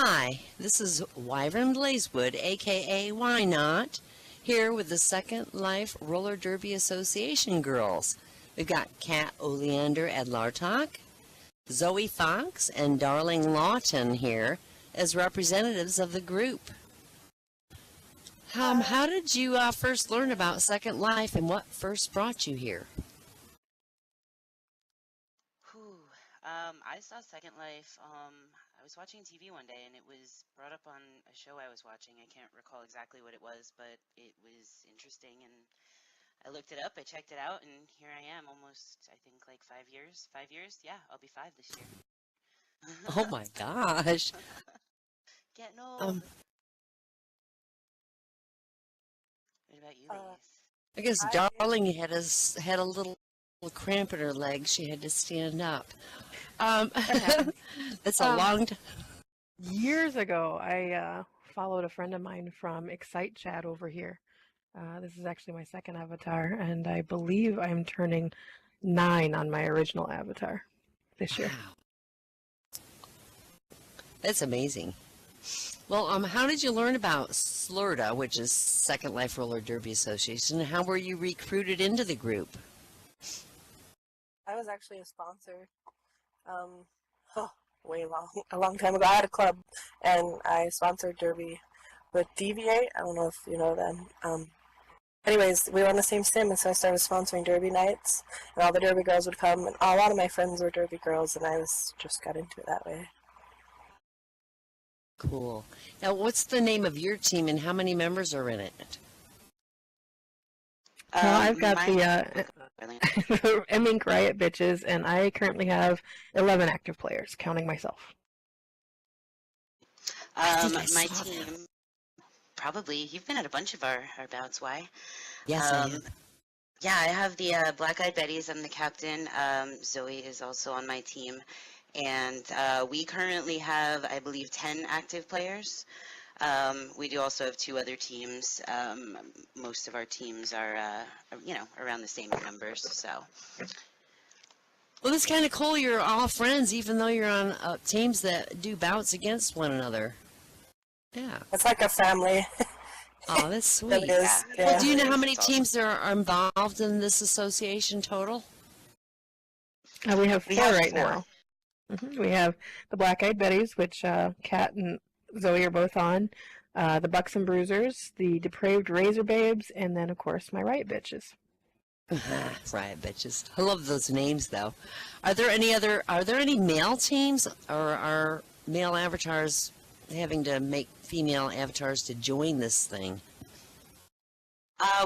Hi, this is Wyvern Blazewood, aka Why Not, here with the Second Life Roller Derby Association girls. We've got Kat Oleander at Lartock, Zoey Fox, and Darling Lawton here as representatives of the group. How did you first learn about Second Life and what first brought you here? I saw Second Life. I was watching TV one day and it was brought up on a show I was watching. I can't recall exactly what it was, but it was interesting and I looked it up, I checked it out, and here I am almost, I think, like 5 years. 5 years? Yeah, I'll be 5 this year. Oh my gosh. Getting old. What about you ladies? I guess Darling had a little cramp in her leg. She had to stand up. That's a long time. Years ago, I followed a friend of mine from Excite Chat over here. This is actually my second avatar, and I believe I'm turning 9 on my original avatar this year. Wow. That's amazing. Well, how did you learn about SLURTA, which is Second Life Roller Derby Association, and how were you recruited into the group? I was actually a sponsor a long time ago. I had a club, and I sponsored Derby with Deviate. I don't know if you know them. Anyways, we were on the same sim, and so I started sponsoring Derby nights, and all the Derby girls would come, and a lot of my friends were Derby girls, and I just got into it that way. Cool. Now, what's the name of your team, and how many members are in it? Well, I've got the Mink Riot Bitches, and I currently have 11 active players, counting myself. My team, probably, you've been at a bunch of our bouts, why? Yes, I have. Yeah, I have the Black Eyed Betties. I'm the captain. Zoey is also on my team. And we currently have, I believe, 10 active players. We do also have 2 other teams. Most of our teams are, around the same numbers. So. Well, it's kind of cool. You're all friends, even though you're on teams that do bouts against one another. Yeah. It's like a family. Oh, that's sweet. It is, yeah. Well, do you know how many teams there are involved in this association total? We have 4 right now. We have the Black Eyed Betties, which Kat and Zoey are both on, the Bucks and Bruisers, the Depraved Razor Babes, and then, of course, my Riot Bitches. Riot Bitches. I love those names, though. Are there any male teams, or are male avatars having to make female avatars to join this thing?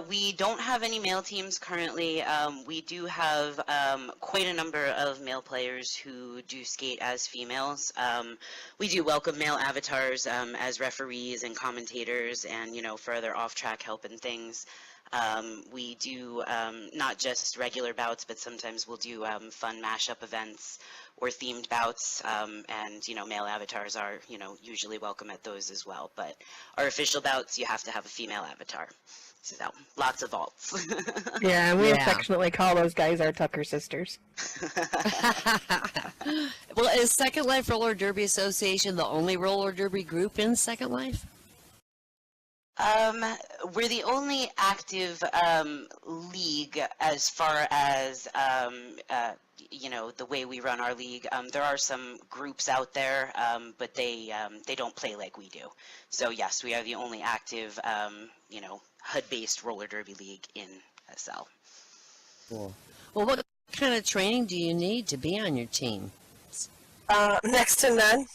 We don't have any male teams currently. We do have quite a number of male players who do skate as females. We do welcome male avatars as referees and commentators and, for other off-track help and things. We do not just regular bouts, but sometimes we'll do fun mashup events or themed bouts, and, male avatars are, usually welcome at those as well. But our official bouts, you have to have a female avatar. So, lots of vaults. Yeah, and we affectionately call those guys our Tucker sisters. Well, is Second Life Roller Derby Association the only roller derby group in Second Life? We're the only active league as far as the way we run our league. There are some groups out there, but they don't play like we do. So yes, we are the only active HUD-based roller derby league in SL. Cool. Well, what kind of training do you need to be on your team? Next to none.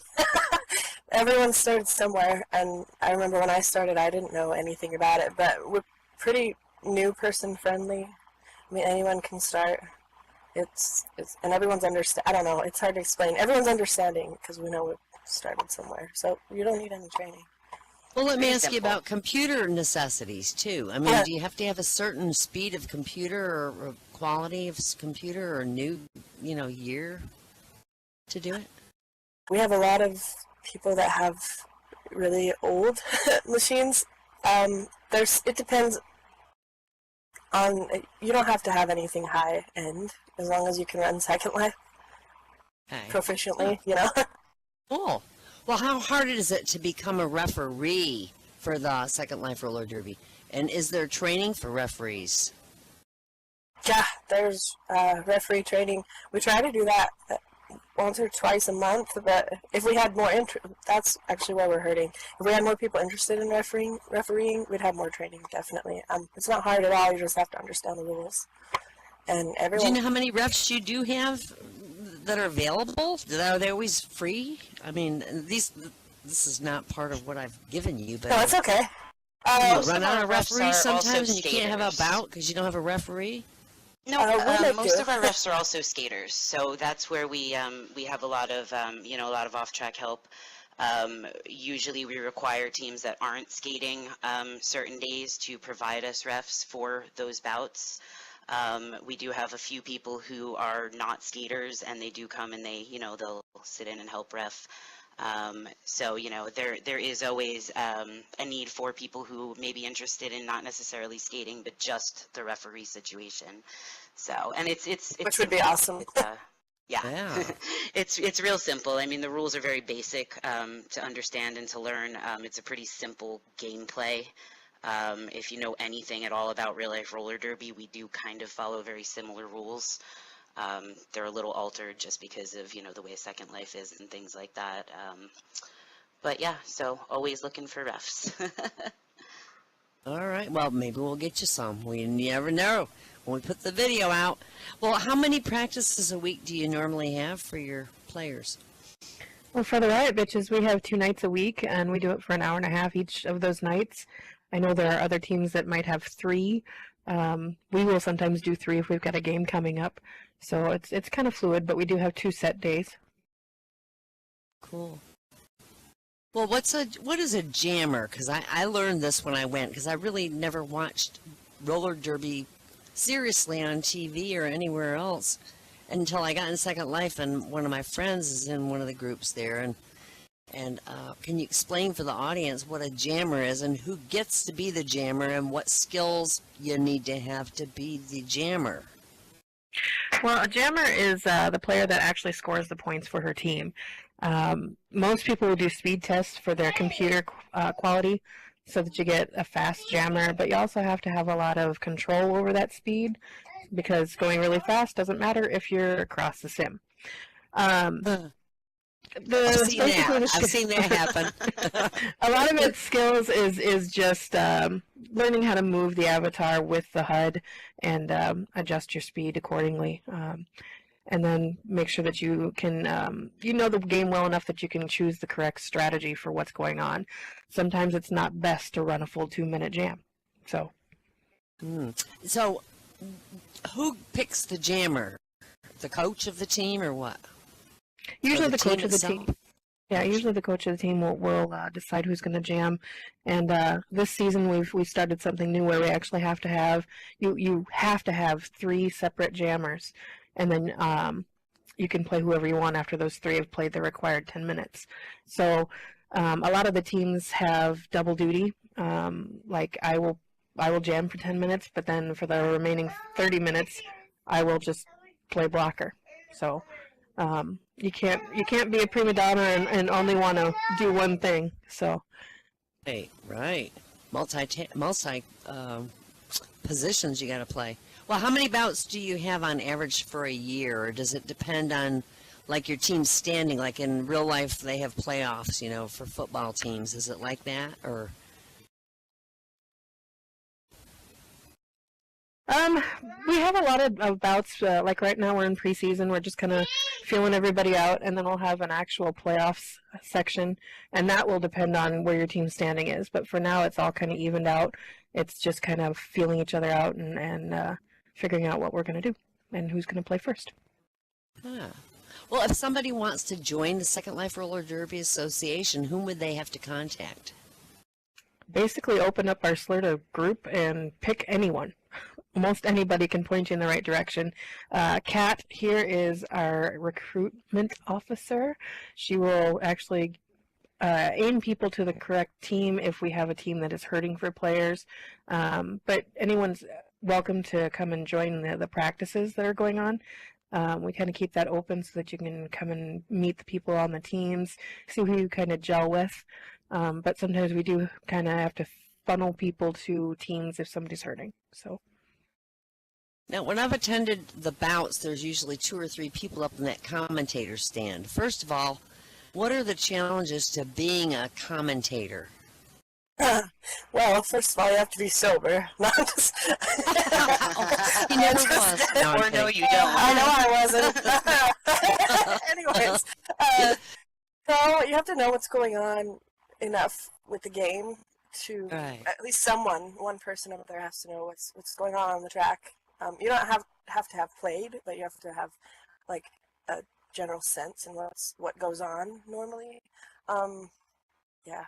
Everyone started somewhere, and I remember when I started, I didn't know anything about it, but we're pretty new person friendly. I mean, anyone can start. And everyone's I don't know, it's hard to explain. Everyone's understanding because we know we started somewhere, so you don't need any training. Well, let me ask you about computer necessities, too. I mean, do you have to have a certain speed of computer or quality of computer or new, year to do it? We have a lot of people that have really old machines. It depends on, you don't have to have anything high end as long as you can run Second Life proficiently, Cool. Well, how hard is it to become a referee for the Second Life Roller Derby? And is there training for referees? Yeah, there's referee training. We try to do that once or twice a month, but if we had more that's actually where we're hurting. If we had more people interested in refereeing, we'd have more training, definitely. It's not hard at all. You just have to understand the rules. And everyone. Do you know how many refs you do have that are available? Are they always free? I mean, this is not part of what I've given you, but No, it's okay. you Most run of out our of refs are referees also sometimes, and you can't have a skaters. bout because you don't have a referee. No, most of our refs are also skaters, so that's where we have a lot of a lot of off-track help. Usually, we require teams that aren't skating certain days to provide us refs for those bouts. We do have a few people who are not skaters, and they do come and they'll sit in and help ref. So there is always a need for people who may be interested in not necessarily skating, but just the referee situation. So, and it's which would be awesome. Yeah. It's real simple. I mean, the rules are very basic to understand and to learn. It's a pretty simple gameplay. If you know anything at all about real life roller derby, we do kind of follow very similar rules. They're a little altered just because of the way Second Life is and things like that. But yeah, so always looking for refs. All right. Well, maybe we'll get you some. We never know when we put the video out. Well, how many practices a week do you normally have for your players? Well, for the Riot Bitches, we have 2 nights a week, and we do it for an hour and a half each of those nights. I know there are other teams that might have 3. We will sometimes do 3 if we've got a game coming up. So it's kind of fluid, but we do have 2 set days. Cool. Well, what is a jammer? Because I learned this when I went, because I really never watched roller derby seriously on TV or anywhere else until I got in Second Life, and one of my friends is in one of the groups there. And can you explain for the audience what a jammer is and who gets to be the jammer and what skills you need to have to be the jammer? Well, a jammer is the player that actually scores the points for her team. Most people will do speed tests for their computer quality so that you get a fast jammer, but you also have to have a lot of control over that speed because going really fast doesn't matter if you're across the sim. I've seen that happen. A lot of its skills is just learning how to move the avatar with the HUD and adjust your speed accordingly. And then make sure that you can, you know the game well enough that you can choose the correct strategy for what's going on. Sometimes it's not best to run a full 2-minute jam. So, So, who picks the jammer? The coach of the team or what? usually the coach of the itself? team. Yeah, usually the coach of the team will decide who's going to jam. And this season we started something new where we actually have to have you have to have 3 separate jammers, and then you can play whoever you want after those 3 have played the required 10 minutes. So a lot of the teams have double duty. Like I will jam for 10 minutes, but then for the remaining 30 minutes, I will just play blocker. So. You can't be a prima donna and only want to do one thing. So, Right. Multi positions you got to play. Well, how many bouts do you have on average for a year, or does it depend on like your team's standing? Like in real life, they have playoffs, for football teams. Is it like that, or? we have a lot of bouts. Like right now, we're in preseason. We're just kind of feeling everybody out, and then we'll have an actual playoffs section, and that will depend on where your team's standing is. But for now, it's all kind of evened out. It's just kind of feeling each other out and figuring out what we're going to do and who's going to play first. Well, if somebody wants to join the Second Life Roller Derby Association, whom would they have to contact? Basically, open up our SLURTA group and pick anyone. Most anybody can point you in the right direction. Kat here is our recruitment officer. She will actually aim people to the correct team if we have a team that is hurting for players. But anyone's welcome to come and join the practices that are going on. We kind of keep that open so that you can come and meet the people on the teams, see who you kind of gel with. But sometimes we do kind of have to funnel people to teams if somebody's hurting. So. Now, when I've attended the bouts, there's usually 2 or 3 people up in that commentator stand. First of all, what are the challenges to being a commentator? Well, first of all, you have to be sober. Not just... He never was. No, Or no, you don't. I know I wasn't. Anyways, so you have to know what's going on enough with the game to at least one person up there has to know what's going on the track. You don't have to have played, but you have to have like a general sense in what goes on normally. Yeah.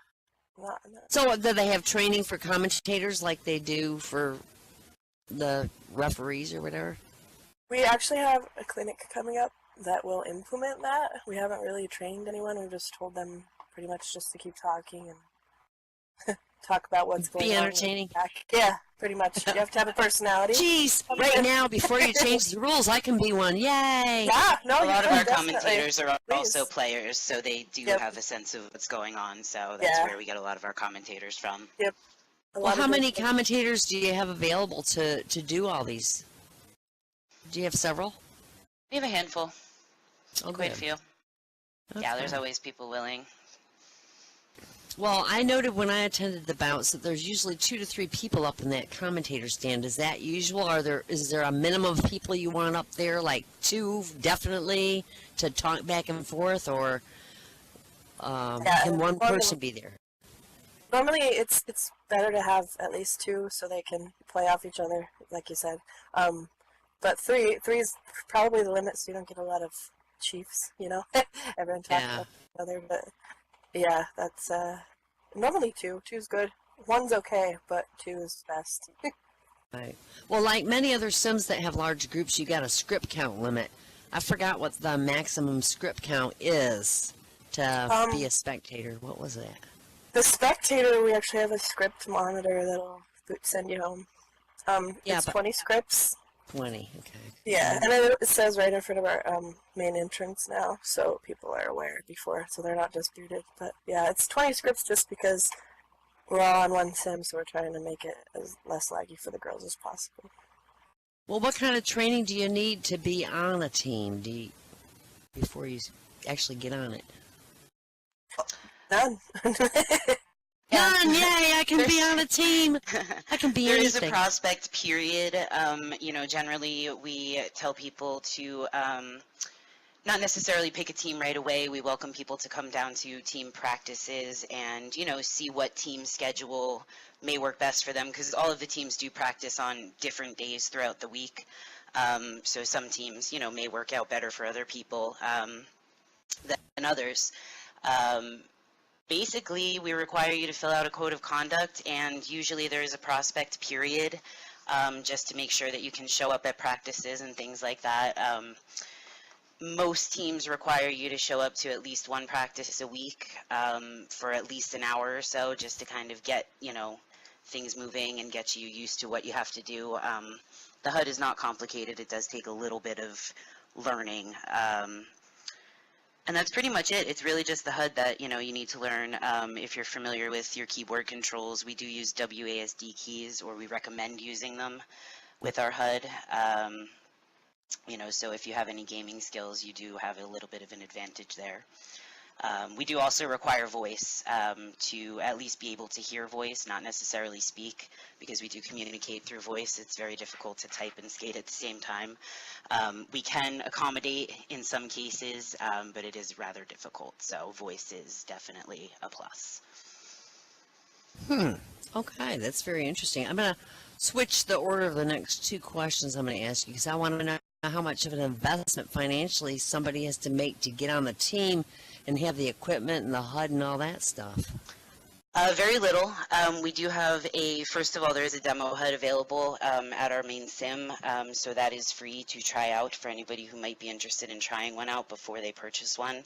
So do they have training for commentators like they do for the referees or whatever? We actually have a clinic coming up that will implement that. We haven't really trained anyone. We've just told them pretty much just to keep talking and talk about what's going on. Be entertaining. Yeah, pretty much. You have to have a personality. Jeez, right now, before you change the rules, I can be one. Yay! Yeah, no, A lot of our definitely. commentators are also Please. players, so they do have a sense of what's going on. So that's Yeah. where we get a lot of our commentators from. Yep. Well, how many commentators do you have available to do all these? Do you have several? We have a handful, Oh, quite a good. few. That's Yeah, there's good. always people willing. Well, I noted when I attended the bouts that there's usually 2 to 3 people up in that commentator stand. Is that usual? Is there a minimum of people you want up there, like 2 definitely, to talk back and forth, or can one person be there? Normally, it's better to have at least 2 so they can play off each other, like you said. But three is probably the limit, so you don't get a lot of chiefs. Everyone talking about each other. But yeah, that's normally 2. 2's good. 1's okay, but 2 is best. Right. Well, like many other sims that have large groups, you got a script count limit. I forgot what the maximum script count is to be a spectator. What was that? The spectator, we actually have a script monitor that'll send you home. It's 20 scripts. 20, okay. Yeah, and it says right in front of our main entrance now, so people are aware before, so they're not disputed. But yeah, it's 20 scripts just because we're all on one sim, so we're trying to make it as less laggy for the girls as possible. Well, what kind of training do you need to be on a team before you actually get on it? None. None! Yay! I can be on a team! I can be There anything. is a prospect period. Generally we tell people to not necessarily pick a team right away. We welcome people to come down to team practices and, see what team schedule may work best for them, because all of the teams do practice on different days throughout the week. So some teams, may work out better for other people than others. Basically, we require you to fill out a code of conduct, and usually there is a prospect period just to make sure that you can show up at practices and things like that. Most teams require you to show up to at least 1 practice a week for at least an hour or so, just to kind of get, things moving and get you used to what you have to do. The HUD is not complicated. It does take a little bit of learning. And that's pretty much it. It's really just the HUD that, you need to learn. If you're familiar with your keyboard controls, we do use WASD keys, or we recommend using them with our HUD. So if you have any gaming skills, you do have a little bit of an advantage there. We do also require voice to at least be able to hear voice, not necessarily speak, because we do communicate through voice. It's very difficult to type and skate at the same time. We can accommodate in some cases, but it is rather difficult, so voice is definitely a plus. Okay, that's very interesting. I'm going to switch the order of the next 2 questions I'm going to ask you, because I want to know how much of an investment financially somebody has to make to get on the team and have the equipment and the HUD and all that stuff. Very little. We do have first of all, there is a demo HUD available at our main sim, so that is free to try out for anybody who might be interested in trying one out before they purchase one.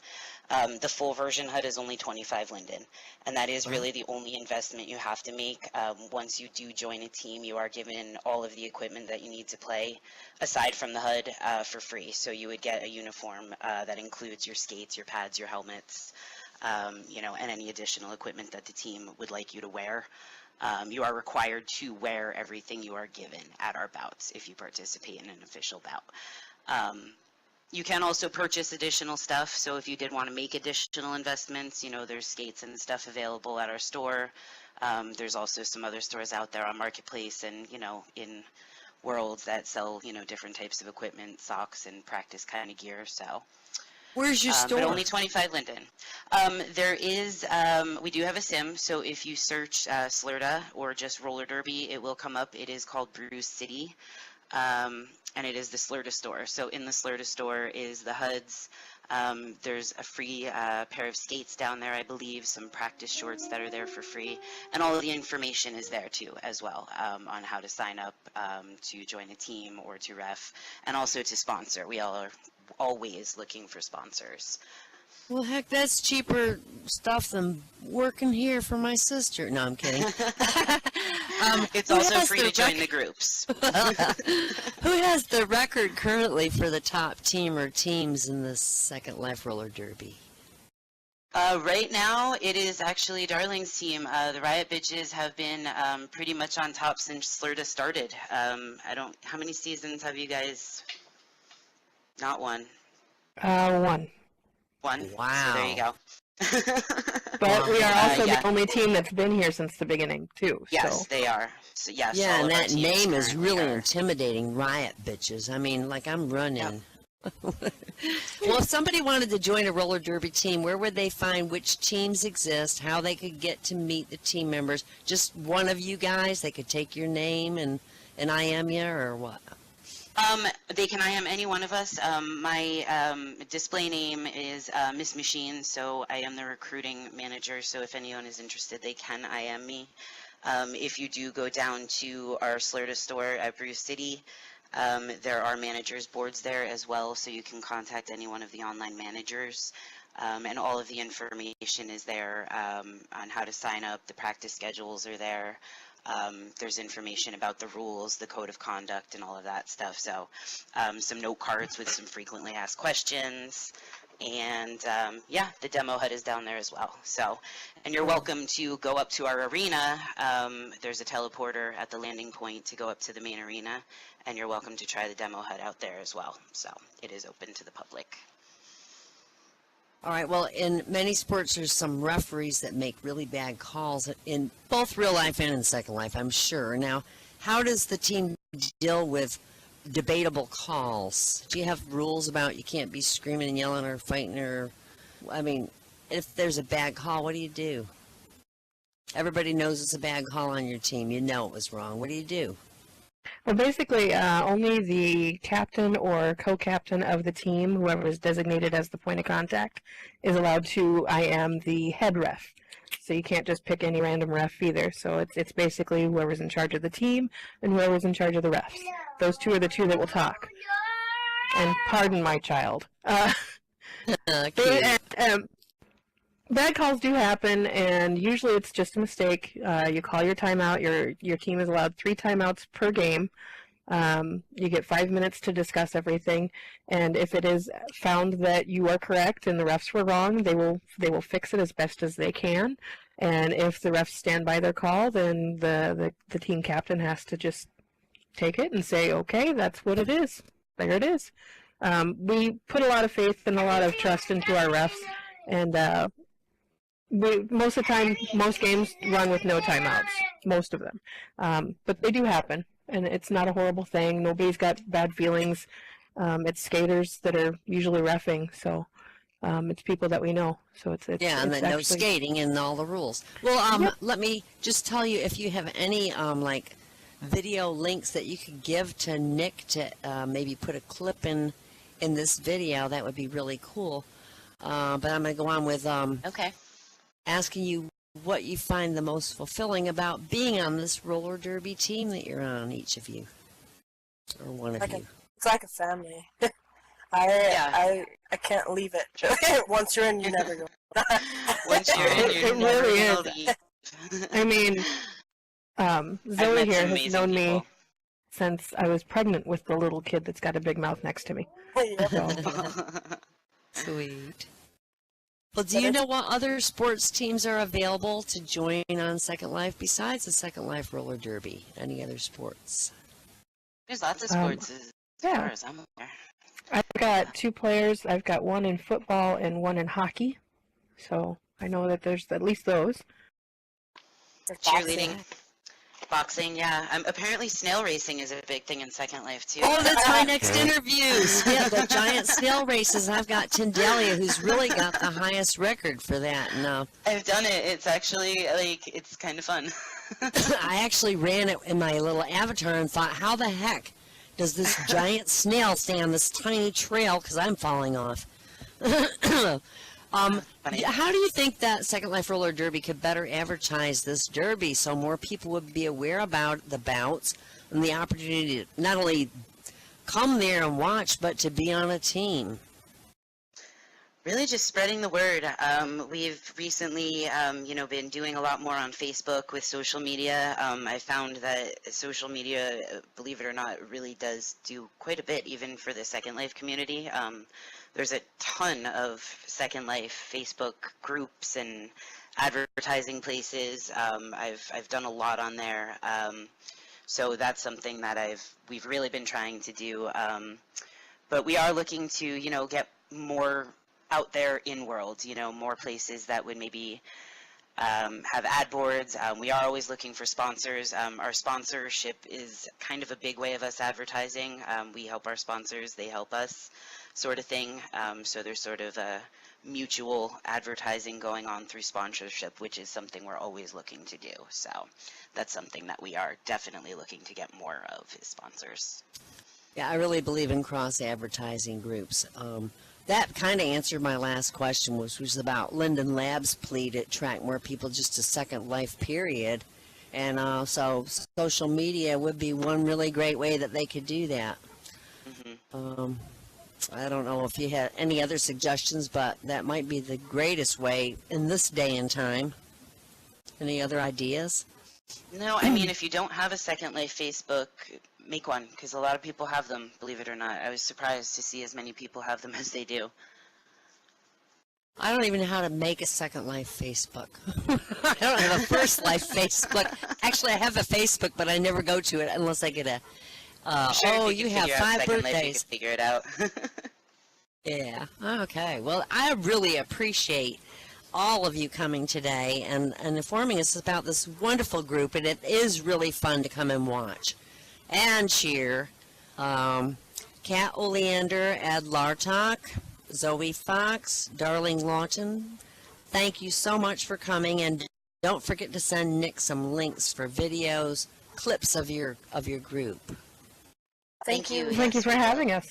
The full version HUD is only 25 Linden, and that is really the only investment you have to make. Once you do join a team, you are given all of the equipment that you need to play, aside from the HUD, for free. So you would get a uniform that includes your skates, your pads, your helmets, and any additional equipment that the team would like you to wear. You are required to wear everything you are given at our bouts if you participate in an official bout. You can also purchase additional stuff, so if you did want to make additional investments, there's skates and stuff available at our store. There's also some other stores out there on Marketplace and, in Worlds that sell, different types of equipment, socks and practice kind of gear, so. Where's your store? But only 25 Linden. There is, we do have a sim, so if you search SLURTA or just roller derby, it will come up. It is called Bruce City, and it is the SLURTA store. So in the SLURTA store is the HUDs. There's a free pair of skates down there, I believe, some practice shorts that are there for free, and all of the information is there too as well, on how to sign up to join a team or to ref, and also to sponsor. We all are always looking for sponsors. Well, heck, that's cheaper stuff than working here for my sister. No, I'm kidding. It's also free to join the groups. Who has the record currently for the top team or teams in the Second Life Roller Derby? Right now, it is actually Darling's team. The Riot Bitches have been pretty much on top since SLRDA started. How many seasons have you guys? Not one. One. One? Wow. So there you go. But we are also yeah. the only team that's been here since the beginning, too. Yes, So. they are. So, yes, Yeah, all and of our that teams name is currently really are. intimidating, Riot Bitches. I mean, like I'm running. Yep. Well, if somebody wanted to join a roller derby team, where would they find which teams exist, how they could get to meet the team members? Just one of you guys, they could take your name and IM you, or what? They can IM any one of us. My display name is Miss Machine, so I am the recruiting manager, so if anyone is interested, they can IM me. If you do go down to our SLRDA store at Bruce City, there are managers boards there as well, so you can contact any one of the online managers, and all of the information is there on how to sign up. The practice schedules are there. There's information about the rules, the code of conduct, and all of that stuff. So some note cards with some frequently asked questions. And yeah, the demo HUD is down there as well. So, and you're welcome to go up to our arena. There's a teleporter at the landing point to go up to the main arena, and you're welcome to try the demo HUD out there as well. So it is open to the public. All right, well, in many sports, there's some referees that make really bad calls in both real life and in Second Life, I'm sure. Now, how does the team deal with debatable calls? Do you have rules about you can't be screaming and yelling or fighting, or, I mean, if there's a bad call, what do you do? Everybody knows it's a bad call on your team. You know it was wrong. What do you do? Well, basically, only the captain or co-captain of the team, whoever is designated as the point of contact, is allowed to IM the head ref. So you can't just pick any random ref either. So it's basically whoever's in charge of the team and whoever's in charge of the refs. Those two are the two that will talk. And pardon my child. Bad calls do happen, and usually it's just a mistake. You call your timeout. Your team is allowed 3 timeouts per game. You get 5 minutes to discuss everything, and if it is found that you are correct and the refs were wrong, they will fix it as best as they can. And if the refs stand by their call, then the team captain has to just take it and say, okay, that's what it is. There it is. We put a lot of faith and a lot of trust into our refs, and most of the time, most games run with no timeouts, most of them. But they do happen, and it's not a horrible thing. Nobody's got bad feelings. It's skaters that are usually reffing, so it's people that we know. So it's yeah, and it's then no actually skating and all the rules. Well, Yep. let me just tell you, if you have any like video links that you could give to Nick to maybe put a clip in this video, that would be really cool. But I'm going to go on with Okay. asking you what you find the most fulfilling about being on this roller derby team that you're on, each of you, or one of you. It's like a family. Yeah. I can't leave it. Once you're in, you never go. Once you're in, you're It never really gonna is. leave. I mean, I've Zoe met here some has amazing known me people. since I was pregnant with the little kid that's got a big mouth next to me. Sweet. Well, do you know what other sports teams are available to join on Second Life besides the Second Life roller derby? Any other sports? There's lots of sports as yeah. far as I'm aware. I've got 2 players. I've got one in football and one in hockey. So I know that there's at least those. Cheerleading, boxing, yeah. Apparently snail racing is a big thing in Second Life, too. Oh, that's my next interview. Yeah, the giant snail races. I've got Tindalia, who's really got the highest record for that. And, I've done it. It's actually, like, it's kind of fun. I actually ran it in my little avatar and thought, how the heck does this giant snail stay on this tiny trail? Because I'm falling off. Funny. How do you think that Second Life Roller Derby could better advertise this derby so more people would be aware about the bouts and the opportunity to not only come there and watch, but to be on a team? Really just spreading the word. We've recently, been doing a lot more on Facebook with social media. I found that social media, believe it or not, really does do quite a bit, even for the Second Life community. There's a ton of Second Life Facebook groups and advertising places. I've done a lot on there. So that's something that we've really been trying to do. But we are looking to, get more out there in world, more places that would maybe have ad boards. We are always looking for sponsors. Our sponsorship is kind of a big way of us advertising. We help our sponsors, they help us, sort of thing. So there's sort of a mutual advertising going on through sponsorship, which is something we're always looking to do. So that's something that we are definitely looking to get more of, is sponsors. Yeah, I really believe in cross-advertising groups. That kind of answered my last question, which was about Linden Labs' plea to attract more people just to Second Life, period. And so social media would be one really great way that they could do that. Mm-hmm. I don't know if you had any other suggestions, but that might be the greatest way in this day and time. Any other ideas? No, I mean, if you don't have a Second Life Facebook, make one, because a lot of people have them, believe it or not. I was surprised to see as many people have them as they do. I don't even know how to make a Second Life Facebook. I don't have a First Life Facebook. Actually, I have a Facebook, but I never go to it unless I get a, Sure, you have 5 birthdays. Life, you can figure it out. Yeah, okay. Well, I really appreciate all of you coming today and informing us about this wonderful group, and it is really fun to come and watch and cheer. Kat Oleander, Ed Lartock, Zoe Fox, Darling Lawton, thank you so much for coming, and don't forget to send Nick some links for videos, clips of your group. Thank you. Thank you for having us.